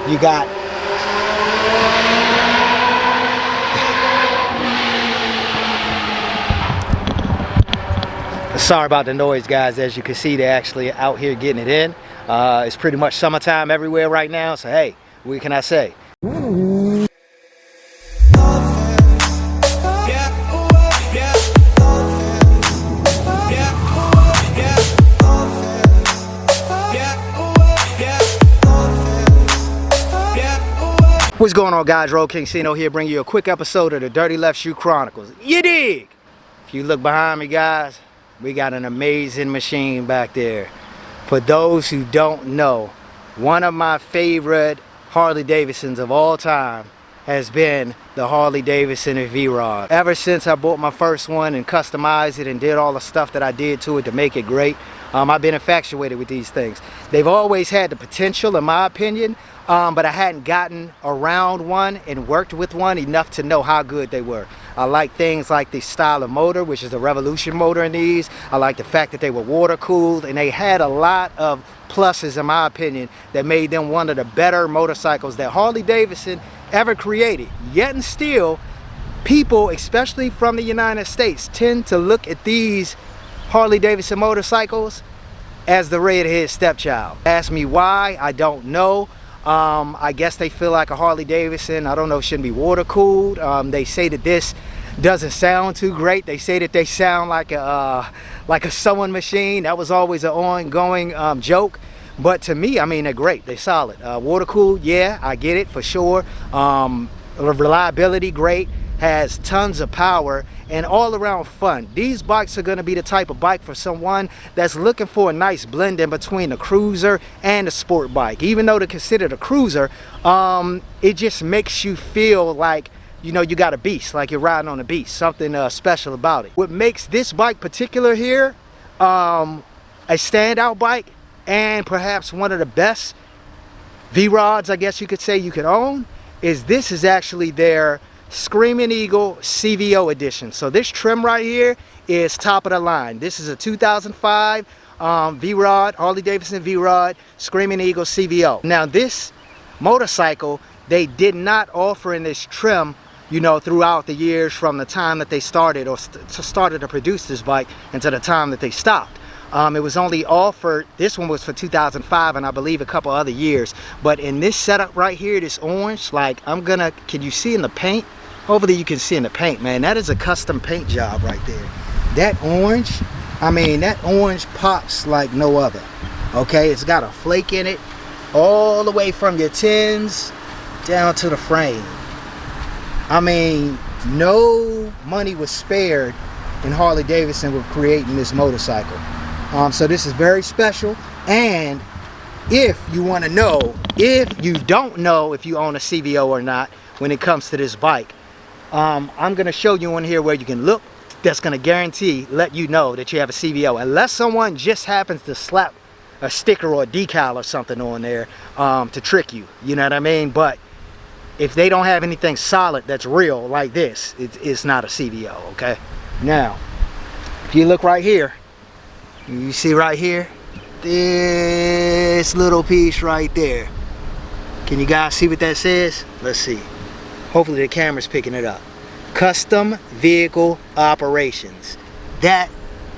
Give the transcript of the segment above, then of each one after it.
You got sorry about the noise, guys. As you can see, they're actually out here getting it in. It's pretty much summertime everywhere right now, so hey, what can I say? What's going on, guys? Road King Sino here, bringing you a quick episode of the Dirty Left Shoe Chronicles. You dig? If you look behind me, guys, we got an amazing machine back there. For those who don't know, one of my favorite Harley Davidsons of all time has been the Harley Davidson Vrod. Ever since I bought my first one and customized it and did all the stuff that I did to it to make it great, I've been infatuated with these things. They've always had the potential, in my opinion, but I hadn't gotten around one and worked with one enough to know how good they were. I like things like the style of motor, which is the Revolution motor in these. I like the fact that they were water cooled, and they had a lot of pluses, in my opinion, that made them one of the better motorcycles that Harley Davidson ever created. Yet and still, people, especially from the United States, tend to look at these Harley Davidson motorcycles as the redhead stepchild. Ask me why, I don't know. I guess they feel like a Harley Davidson, I don't know, shouldn't be water cooled. They say that this doesn't sound too great. They say that they sound like a sewing machine. That was always an ongoing joke. But to me, I mean, they're great. They're solid. Water cooled, yeah, I get it for sure. Reliability, great. Has tons of power and all around fun. These bikes are going to be the type of bike for someone that's looking for a nice blend in between the cruiser and the sport bike. Even though they're considered a cruiser, it just makes you feel like, you know, you got a beast, like you're riding on a beast, something special about it. What makes this bike particular here a standout bike and perhaps one of the best V-Rods, I guess you could say, you could own, is this is actually their Screamin Eagle CVO edition. So this trim right here is top of the line. This is a 2005 V-Rod, Harley Davidson V-Rod, Screamin Eagle CVO. Now this motorcycle, they did not offer in this trim, you know, throughout the years from the time that they started or started to produce this bike until the time that they stopped. It was only offered, this one was for 2005 and I believe a couple other years. But in this setup right here, this orange, like can you see in the paint? Hopefully you can see in the paint, man. That is a custom paint job right there. That orange, I mean, that orange pops like no other. Okay, it's got a flake in it all the way from your tins down to the frame. I mean, no money was spared in Harley Davidson with creating this motorcycle. So this is very special. And if you want to know, if you don't know if you own a CVO or not when it comes to this bike, I'm going to show you one here where you can look. That's going to guarantee let you know that you have a CVO, unless someone just happens to slap a sticker or a decal or something on there to trick you, you know what I mean? But if they don't have anything solid that's real like this, it's not a CVO. Okay, now if you look right here, you see right here, this little piece right there. Can you guys see what that says? Let's see. Hopefully the camera's picking it up. Custom Vehicle Operations. That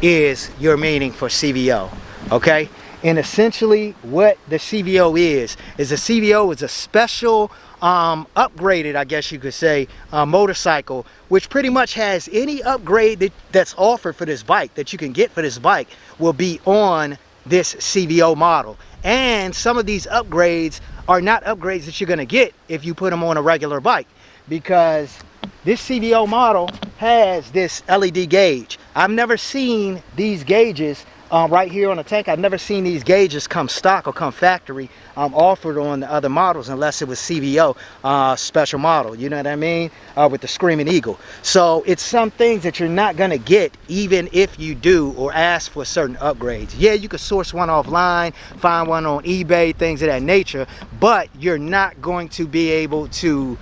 is your meaning for CVO, okay? And essentially what the CVO is a CVO is a special upgraded, I guess you could say, motorcycle, which pretty much has any upgrade that's offered for this bike, that you can get for this bike, will be on this CVO model. And some of these upgrades are not upgrades that you're going to get if you put them on a regular bike, because this CVO model has this LED gauge. I've never seen these gauges right here on the tank. I've never seen these gauges come stock or come factory offered on the other models, unless it was CVO special model, you know what I mean, with the Screamin Eagle. So it's some things that you're not going to get even if you do or ask for certain upgrades. Yeah, you could source one offline, find one on eBay, things of that nature, but you're not going to be able to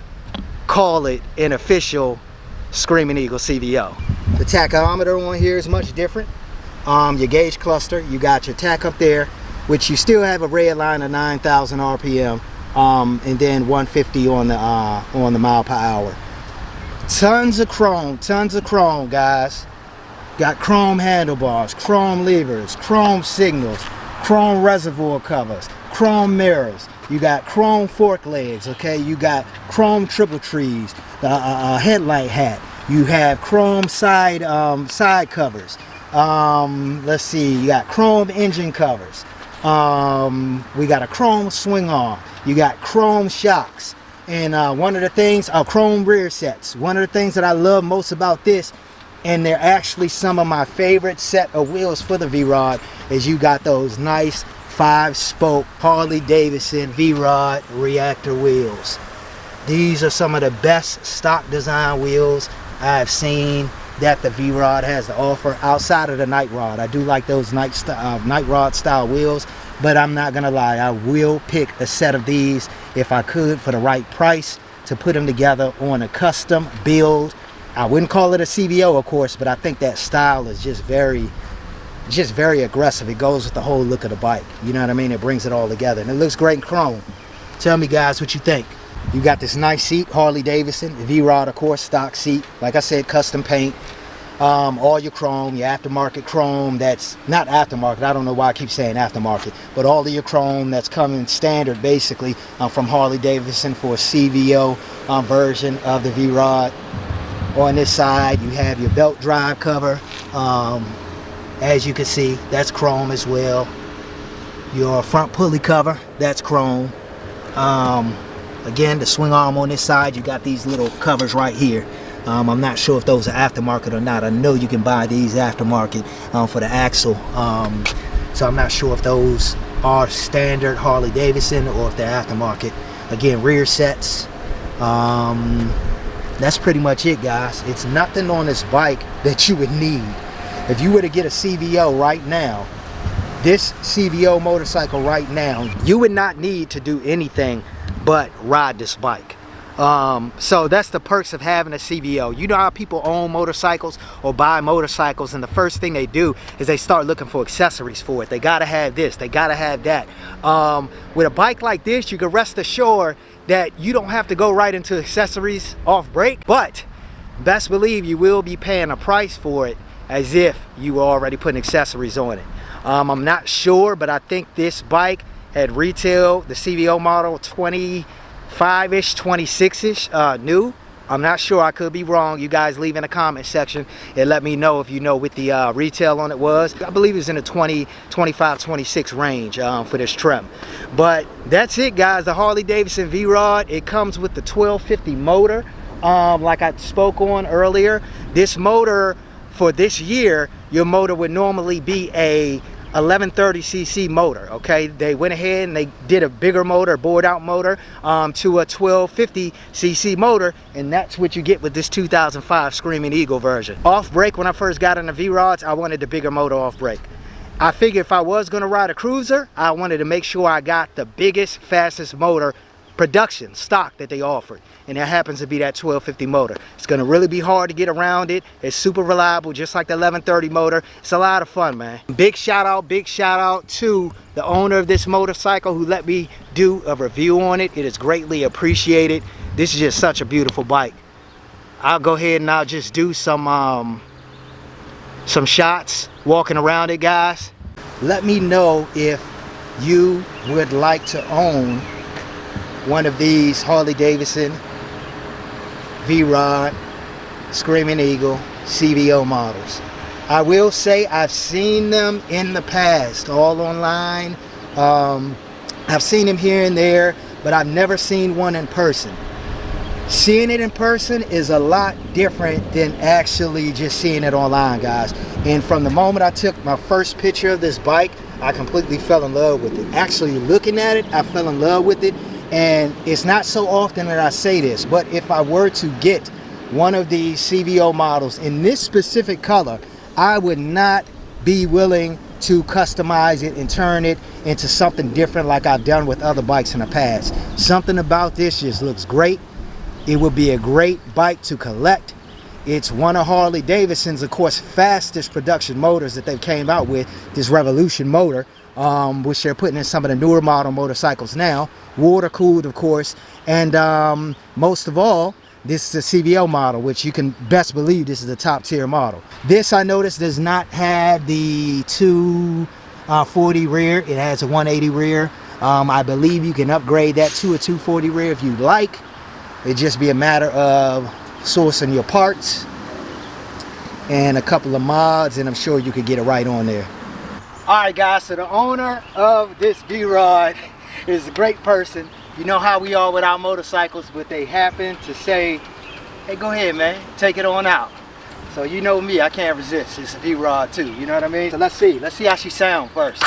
call it an official Screamin Eagle CVO. The tachometer on here is much different. Your gauge cluster, you got your tach up there, which you still have a red line of 9,000 RPM. and then 150 on the mile per hour. Tons of chrome, guys. Got chrome handlebars, chrome levers, chrome signals, chrome reservoir covers, chrome mirrors. You got chrome fork legs, okay? You got chrome triple trees, the headlight hat. You have chrome side covers. Let's see, you got chrome engine covers. We got a chrome swing arm. You got chrome shocks. And one of the things, chrome rear sets. One of the things that I love most about this, and they're actually some of my favorite set of wheels for the V-Rod, is you got those nice 5-spoke Harley Davidson V-Rod reactor wheels. These are some of the best stock design wheels I've seen that the V-Rod has to offer outside of the Night Rod. I do like those Night Rod style wheels, but I'm not gonna lie, I will pick a set of these if I could for the right price to put them together on a custom build. I wouldn't call it a CVO, of course, but I think that style is just very aggressive. It goes with the whole look of the bike. You know what I mean? It brings it all together, and it looks great in chrome. Tell me, guys, what you think. You got this nice seat, Harley Davidson, the V-Rod, of course, stock seat. Like I said, custom paint. All your chrome, your aftermarket chrome. That's not aftermarket. I don't know why I keep saying aftermarket, but all of your chrome that's coming standard, basically, from Harley Davidson for a CVO version of the V-Rod. On this side, you have your belt drive cover. As you can see, that's chrome as well. Your front pulley cover, that's chrome. Again, the swing arm on this side, you got these little covers right here. I'm not sure if those are aftermarket or not. I know you can buy these aftermarket for the axle. So I'm not sure if those are standard Harley Davidson or if they're aftermarket. Again, rear sets. That's pretty much it, guys. It's nothing on this bike that you would need. If you were to get a CVO right now, this CVO motorcycle right now, you would not need to do anything but ride this bike. So that's the perks of having a CVO. You know how people own motorcycles or buy motorcycles, and the first thing they do is they start looking for accessories for it. They gotta have this, they gotta have that. With a bike like this, you can rest assured that you don't have to go right into accessories off break, but best believe you will be paying a price for it as if you were already putting accessories on it. I'm not sure, but I think this bike had retailed, the CVO model, 25-ish, 26-ish, new. I'm not sure, I could be wrong. You guys leave in the comment section and let me know if you know what the retail on it was. I believe it was in the 20, 25, 26 range for this trim. But that's it, guys, the Harley Davidson V-Rod. It comes with the 1250 motor, like I spoke on earlier. This motor, for this year, your motor would normally be a 1130cc motor. Okay, they went ahead and they did a bigger motor, bored out motor, to a 1250cc motor, and that's what you get with this 2005 Screamin Eagle version. Off brake, when I first got in the V-Rods, I wanted the bigger motor off brake. I figured if I was going to ride a cruiser, I wanted to make sure I got the biggest, fastest motor production stock that they offered, and it happens to be that 1250 motor. It's going to really be hard to get around it. It's super reliable, just like the 1130 motor. It's a lot of fun, man. Big shout out to the owner of this motorcycle who let me do a review on it. It is greatly appreciated. This is just such a beautiful bike. I'll go ahead and I'll just do some shots walking around it, guys. Let me know if you would like to own one of these Harley Davidson V-Rod Screamin Eagle CVO models. I will say I've seen them in the past, all online. I've seen them here and there, but I've never seen one in person. Seeing it in person is a lot different than actually just seeing it online, guys. And from the moment I took my first picture of this bike, I completely fell in love with it. Actually looking at it, I fell in love with it. And it's not so often that I say this, but if I were to get one of these CVO models in this specific color, I would not be willing to customize it and turn it into something different like I've done with other bikes in the past. Something about this just looks great. It would be a great bike to collect. It's one of Harley Davidson's, of course, fastest production motors that they've came out with, this Revolution motor, which they're putting in some of the newer model motorcycles now. Water cooled, of course, and most of all, this is a CVO model, which you can best believe this is a top tier model. This, I noticed, does not have the 240 rear. It has a 180 rear. I believe you can upgrade that to a 240 rear if you'd like. It'd just be a matter of sourcing your parts and a couple of mods, and I'm sure you could get it right on there. Alright guys, so the owner of this Vrod is a great person. You know how we are with our motorcycles, but they happen to say, hey, go ahead, man, take it on out. So you know me, I can't resist. It's a Vrod too, you know what I mean? So let's see how she sounds first.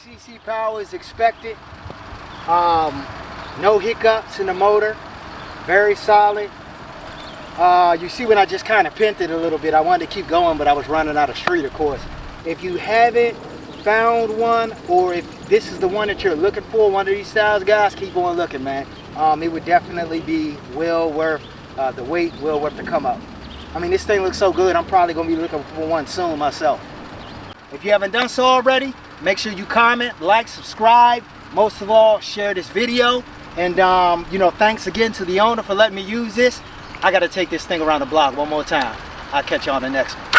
cc power is expected. No hiccups in the motor, very solid. You see when I just kind of pinned it a little bit, I wanted to keep going, but I was running out of street, of course. If you haven't found one, or if this is the one that you're looking for, one of these styles, guys, keep on looking, man. It would definitely be well worth the wait, well worth the come up. I mean, this thing looks so good, I'm probably going to be looking for one soon myself. If you haven't done so already, make sure you comment, like, subscribe. Most of all, share this video. And, you know, thanks again to the owner for letting me use this. I got to take this thing around the block one more time. I'll catch you on the next one.